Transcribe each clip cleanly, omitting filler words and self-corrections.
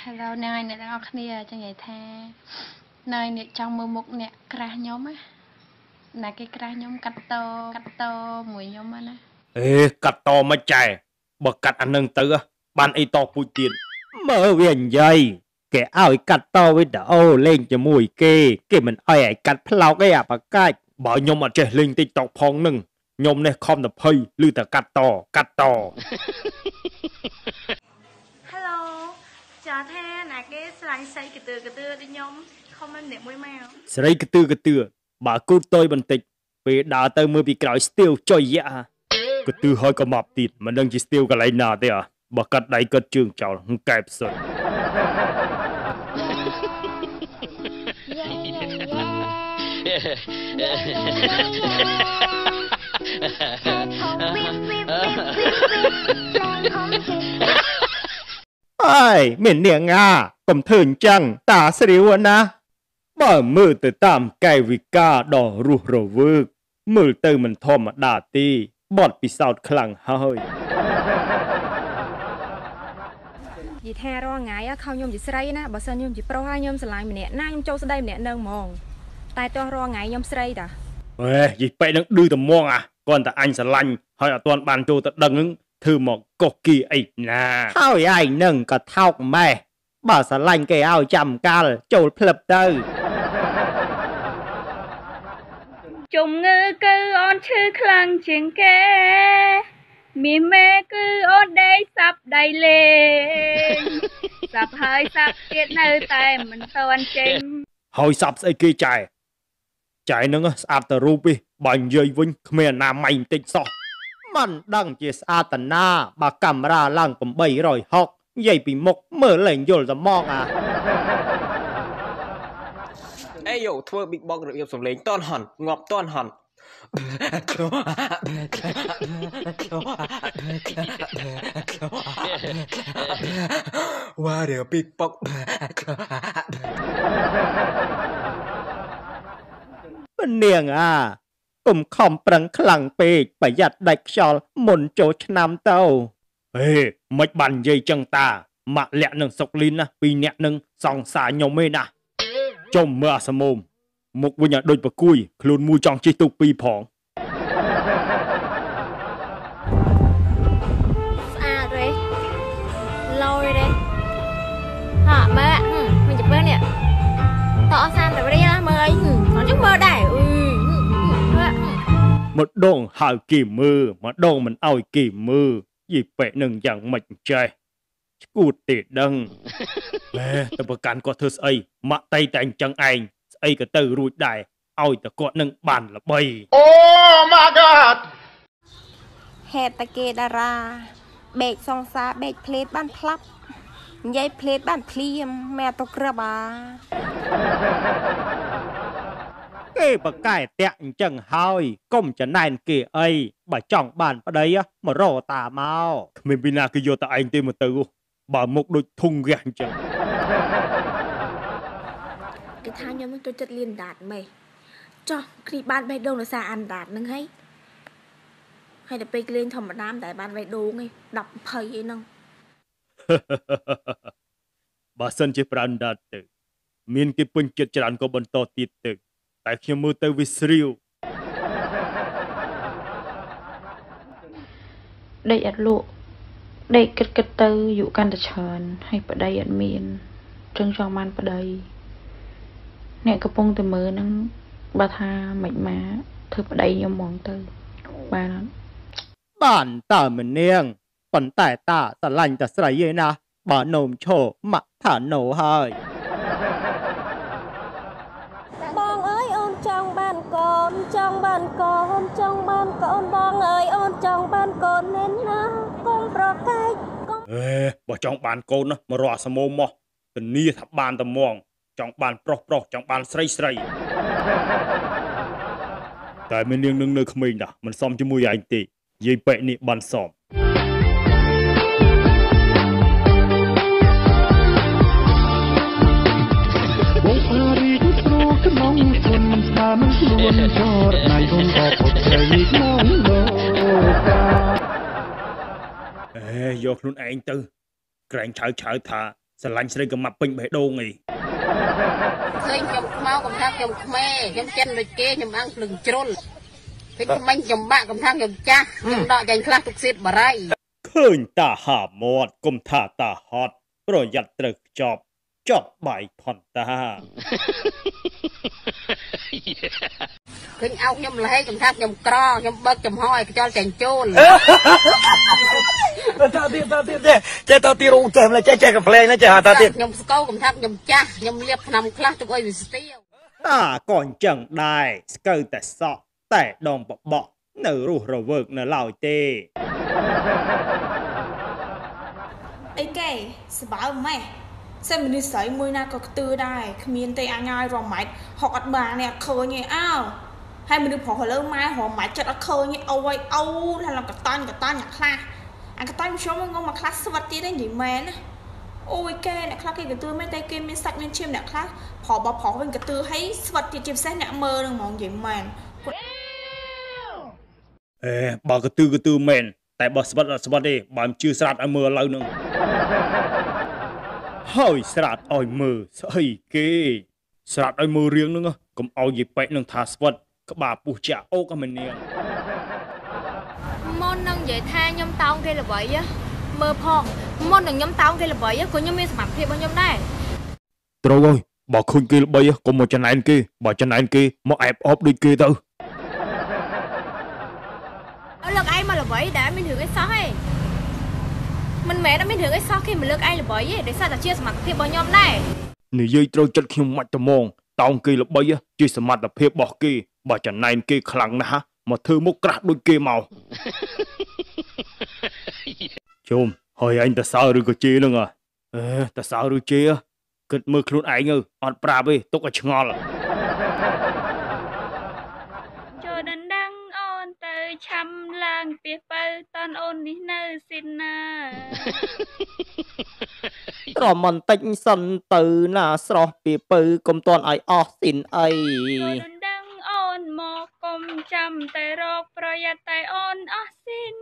Hello นายអ្នកទាំងអស់គ្នាចឹងនិយាយថានายអ្នកចង់មើលមុខអ្នកក្រាស់ខ្ញុំណាគេក្រាស់ខ្ញុំកាត់តមួយខ្ញុំណាអេកាត់តមិនចែបើកាត់អានឹងទៅបានអីតពូជទៀតមើលវានិយាយគេឲ្យកាត់តវីដេអូលេងជាមួយគេមិនឲ្យឲ្យកាត់ផ្លោកអីអាបកាច់បើខ្ញុំអត់ចេះលេង TikTok ផងនឹងខ្ញុំនេះខំតែភ័យឬតែកាត់ត Hello ចាថាណាគេស្រាញ់ស្អីកទឿដូចខ្ញុំខមមិនម្នាក់មួយមកស្រីកទឿបើគូតតយបន្តិចពេលដើរទៅមើលពីក្រោយស្ទៀវចុយយ៉ាកទឿហើយក៏មកទៀតមិនដឹងជាស្ទៀវកន្លែងណាទេបើកាត់ដៃកាត់ជើងចោលកែបសុទ្ធអើយមាននាងកុំធ្វើអញ្ចឹងតាស្រីវណាបើមើលទៅតាមកាយវិការដ៏រស់រវើកមើលទៅមិនធម្មតាទេបត់ពិសោធន៍ខ្លាំងហើយនិយាយថារាល់ថ្ងៃខំខ្ញុំជាស្រីណាបើសិនខ្ញុំជាប្រុសហើយខ្ញុំស្រឡាញ់ម្នាក់ណាខ្ញុំចូលស្ដីម្នាក់នឹងហ្មងតែទោះរាល់ថ្ងៃខ្ញុំស្រីតាអេយីពេកនឹងឌឺត្មងគាត់តែអញស្រឡាញ់ហើយអត់ទាន់បានចូលទៅដឹងនឹងធ្វើមកកុសគីអីណាហើយឯងនឹងក៏ថោកម៉ែបើស្រឡាញ់គេឲ្យចាំកាលចូលផ្លឹបទៅជំងឺគឺអូនឈឺខ្លាំងជាងគេមីមេគឺអូនដេកសាប់ដៃលេងសាប់ហើយសាប់ទៀតនៅតែមិនទាន់ចេញហើយសាប់ស្អីគេចែនឹងស្អាតទៅរូបទេបើនិយាយវិញគ្មានអនាម័យបន្តិចសោះមិនដឹងជាស្អាតតាណាបើកាមេរ៉ាឡើង860និយាយពីមុខមើលលែងយល់តែមកអេយោធ្វើ Big Box របៀបសំឡេងតន់ហន់ងាប់តន់ហន់វ៉ារ Big Box នាងកុំខំប្រឹងខ្លាំងពេកប្រយ័ត្នដាច់ខ្យល់មុនចូលឆ្នាំទៅហេមិនបាននិយាយចឹងតាម៉ាក់លាក់នឹងសុកលីនណាពីរនាក់នឹងសង្សារខ្ញុំឯណាចុំមើលអាសមុំមុខវិញដូចប្រគួយខ្លួនមួយចង់ជិះទូកពីរផងស្អាតទេលយទេហាមើលមិនជិះនេះតអសានតែរៀលមើលអីគាត់ជិះមើលដែរម្ដងហៅគេមើលម្ដងមិនឲ្យគេមើលយីពេកនឹងយ៉ាងម៉េចចេះឈួតទេដឹងតែប្រកាន់គាត់ធ្វើស្អីម៉ាក់តៃតែអញ្ចឹងឯងស្អីក៏ទៅរួចដែរឲ្យតែគាត់នឹងបានល្បីអូ my god ហេតុតែគេតារាបេកសង្សារបេកភ្លេតបានផ្លាប់និយាយភ្លេតបានភ្លៀមម៉ែទៅក្រឹបគេបកែតាក់អញ្ចឹងហើយកុំចំណែនគេអីបើចង់បានប្តីមករកតាមកគ្មានពីណាគេយកតែឯងទេមកទៅបើមុខដូចធុងរះអញ្ចឹងគេថាខ្ញុំនឹងចូលចិត្តលៀនដាតម៉េះចោះគ្រីបានបេះដូងដោយសារអានដាតហ្នឹងហើយតែពេលលេងធម្មតាតែបានបេះដូងឯង10 20អីហ្នឹងបើសិនជាប្រានដាតទៅមានគេពេញចិត្តច្រើនក៏បន្តទៀតទៅតែខ្ញុំមើលទៅវាស្រាវដេកអត់លក់ដេកគិតទៅយុកាន់តែច្រើនហើយប្តីអត់មានចឹងចង់បានប្តីអ្នកកំពុងតែមើលហ្នឹងបើថាមិនមកធ្វើប្តីខ្ញុំហ្មងទៅបានអត់បានតើម្នាងប៉ុន្តែតាស្រឡាញ់តែស្រីឯណាបើនោមឈោម៉ាក់ថាណូហើយបងអើយអូនចង់បានកូនចង់បានកូនចង់បានកូនបងអើយអូនចង់បានកូនមែនណាកុំប្រកែកបើចង់បានកូនមករកអាសមុំមកធានាថាបានតែហ្មងចង់បានប្រុសចង់បានស្រីតែមាននាងនឹងនៅក្មេងណាស់មិនសមជាមួយឯងទេយាយពេកនេះបានសមបងអរីយព្រោះក្នុងគុណស្ដាមិនខ្លួនចរណៃបងអត់ស្រីក្នុងលោកយកខ្លួនឯងទៅក្រែងឆៅថា ស្រឡាញ់ស្រីក៏មកពេញបេះដូងអី ឃើញខ្ញុំមកកំថាខ្ញុំខ្មែរខ្ញុំចិនដូចគេខ្ញុំអង្គភ្លឹងជ្រុលឃើញខ្ញុំខ្ញុំបាក់កំថាខ្ញុំចាស់ខ្ញុំដកចាញ់ខ្លះទុកសៀតបារី ឃើញតាហាមាត់គុំថាតាហត់ប្រយ័ត្នត្រូវខ្ចប់ចប់បាយផនតា ឃើញអោបខ្ញុំលហេកំថាខ្ញុំក្រខ្ញុំបើកចំហឲ្យខ្យល់ចាញ់ចូល តាទៀតចេះតាទៀតរូបចេះម្លេះចេះកំ pl ែងណាចេះតាទៀត ខ្ញុំស្គរកំថាខ្ញុំចាស់ខ្ញុំលាបថ្នាំខ្លះទុកឲ្យវាស្ទាវ តាក៏អញ្ចឹងដែរស្កើតែសក់តែដងបបក់នៅរស់រវើកនៅឡើយទេ អីគេស្បើម៉េះសិនមនុស្សស្រីមួយណាក៏ខ្ទឿដែរគ្មានទេអញឲ្យរម៉ាច់ហុកអត់បាននេះអត់ឃើញទេអើហើយមនុស្សប្រុសឥឡូវម៉ែរម៉ាច់ចិត្តអត់ឃើញទេអូយអូដល់កតាញ់អ្នកខ្លះអាកតាញ់ខ្ញុំងមកខ្លះស្វិតទៀតទេនិយាយមែនណាអូយគេអ្នកខ្លះគេកទឿមែនតែគេមានសាច់មានឈាមអ្នកខ្លះប្រុសបើប្រុសវិញកទឿឲ្យស្វិតទៀតជាពិសេសអ្នកមើលនឹងហ្មងនិយាយមែន អេបើកទឺមែនតែបើស្វិតអត់ស្វិតទេបើមិនជឿស្រាតឲ្យមើលឥឡូវនឹង ហើយស្រាតឲ្យមើលស្អីគេស្រាតឲ្យមើលរៀងនឹងកុំឲ្យយីប៉ែកនឹងថាស្វិតក្បាលពុះចាក់អូកអាមនាង មុននឹងនិយាយថាខ្ញុំតោងគេល្បីមើលផងមុននឹងខ្ញុំតោងគេល្បីក៏ខ្ញុំមានសមត្ថភាពរបស់ខ្ញុំដែរ ត្រូវហើយបើឃើញគេល្បីកុំមកចំណែនគេបើចំណែនគេមកអែបអបដូចគេទៅ លើកឯងមកល្បីដែលមានរឿងអីសោះទេមិនមែនតែមានរឿងអីសោះគេមកលើកឯងល្បីទេដោយសារតែជាសមត្ថភាពរបស់ខ្ញុំដែរ និយាយត្រូវចិត្តខ្ញុំមិនត្មងតោងគេល្បីជាសមត្ថភាពរបស់គេបើចំណែនគេខ្លាំងណាស់មកធ្វើមុខក្រាស់ដូចគេមក ជុំហើយអញតសើឬក៏ជេរនឹងតសើឬជេរគិតមើលខ្លួនឯងអត់ប្រាប់ទេទុកឲ្យឆ្ងល់ ចូលដណ្ដឹងអូនទៅឆាំឡើងពីបើតនអូននេះនៅស៊ីនណា ត្រមន្តិចសិនទៅណាស្រស់ពីពៅកុំតន់ឲ្យអស់ស៊ីនអី ចូលដណ្ដឹងអូនមកកុំចាំតែរកប្រយ័ត្នតែអូនអស់ស៊ីន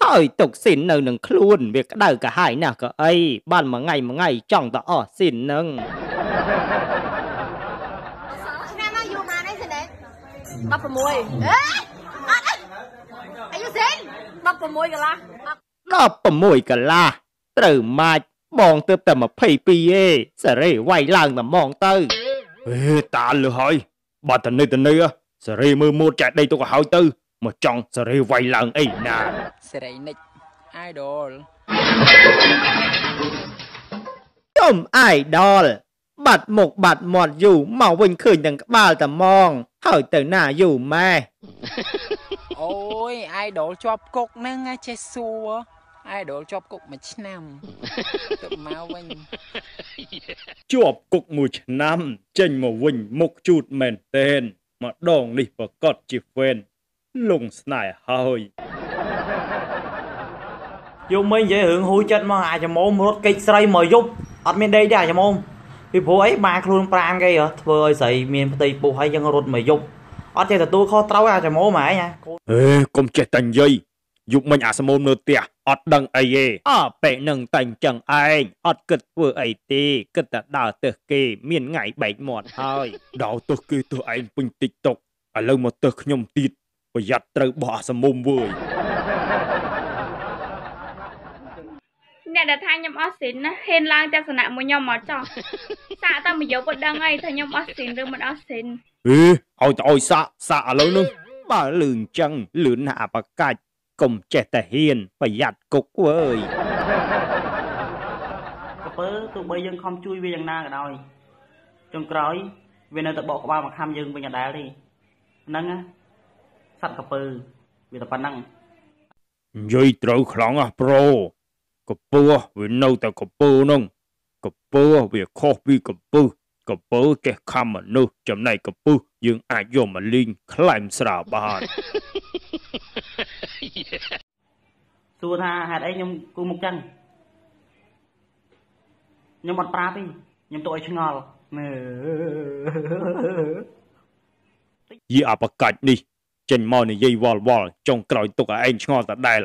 ហើយទុកស៊ីននៅនឹងខ្លួនវាក្តៅកាហាយណាស់ក៏អីបានមួយថ្ងៃចង់តែអស់ស៊ីននឹង ឆ្នាំមកយូរមកនេះសិនទេ16អត់អាយុសិន16កន្លះ 16កន្លះត្រូវម៉ាច់បងទើបតែ22ឯងសេរីវាយឡើងតែហ្មងទៅអេតាលឺហើយបាត់តនេះសេរីមើលម៉ូតចាក់ដីទុកឲ្យហើយទៅមកចង់សេរីវាយឡើងអីណា សេរីនិច idol ចំអាយដល់បាត់មុខបាត់មាត់យូរមកវិញឃើញទាំងក្បាលតែហ្មងហើយទៅណាយូរម៉ែ អូយ idol ជាប់គុកហ្នឹងចេះសួរ idol ជាប់គុកមួយឆ្នាំទៅមកវិញ ជាប់គុកមួយឆ្នាំចេញមកវិញមុខជូតមែនទែនម្ដងនេះប្រកាសជាហ្វេនលងស្នេហ៍ហើយ យកមិញនិយាយរឿងហួចចិត្តមកអាចមុំរត់កិច្ចស្រីមកយប់អត់មានដេកទេអាចមុំពីព្រោះអីម៉ាខ្លួនប្រាំគេធ្វើឲ្យស្រីមានផ្ទៃពោះហើយយើងរត់មកយប់អត់ចេះទទួលខុសត្រូវអាចមុំហ្មងណាអេកុំចេះតែនិយាយយប់មិញអាសមុំនៅផ្ទះអត់ដឹងអីទេពេលនឹងតែអញ្ចឹងឯងអត់គិតធ្វើអីទេគិតតែដើរទៅគេមានថ្ងៃបែកមាត់ហើយដោទៅគេទៅឯងពេញ TikTok ឥឡូវមកទៅខ្ញុំទៀតប្រយ័ត្នត្រូវបោះអាសមុំវើយ អ្នកដែលថាខ្ញុំអស់ស៊ីនណាហ៊ានឡើងទស្សនៈមួយខ្ញុំមកចោះសាកតែមកយកក៏ដឹងហើយថាខ្ញុំអស់ស៊ីនឬមិនអស់ស៊ីន ឲ្យទៅឲ្យសាក់ឥឡូវនឹងបើលឺអញ្ចឹងលឿនណាស់អបកាច់កុំចេះតែហ៊ានប្រយ័ត្នគុកវើយ កពើទោះបីយើងខំជួយវាយ៉ាងណាក៏ដោយចុងក្រោយវានៅតែបកក្បាលមកខំយើងវិញដដែលទេហ្នឹងណាសត្វកពើវាតែប៉ុណ្ណឹង និយាយត្រូវខ្លាំងប្រូកពើវានៅតែកពើនោះកពើវាខុសពីកពើកពើចេះខំមនុស្សចំណែកកពើយើងអាចយកមកលីងខ្លែមស្រាបាន សួរថាហេតុអីខ្ញុំគូមុខចឹងខ្ញុំអត់ប្រាប់ទេខ្ញុំទុកឲ្យឆ្ងល់មើល យីអបកាច់នេះចេញមកនិយាយវល់ចុងក្រោយទុកឲ្យឯងឆ្ងល់តដែល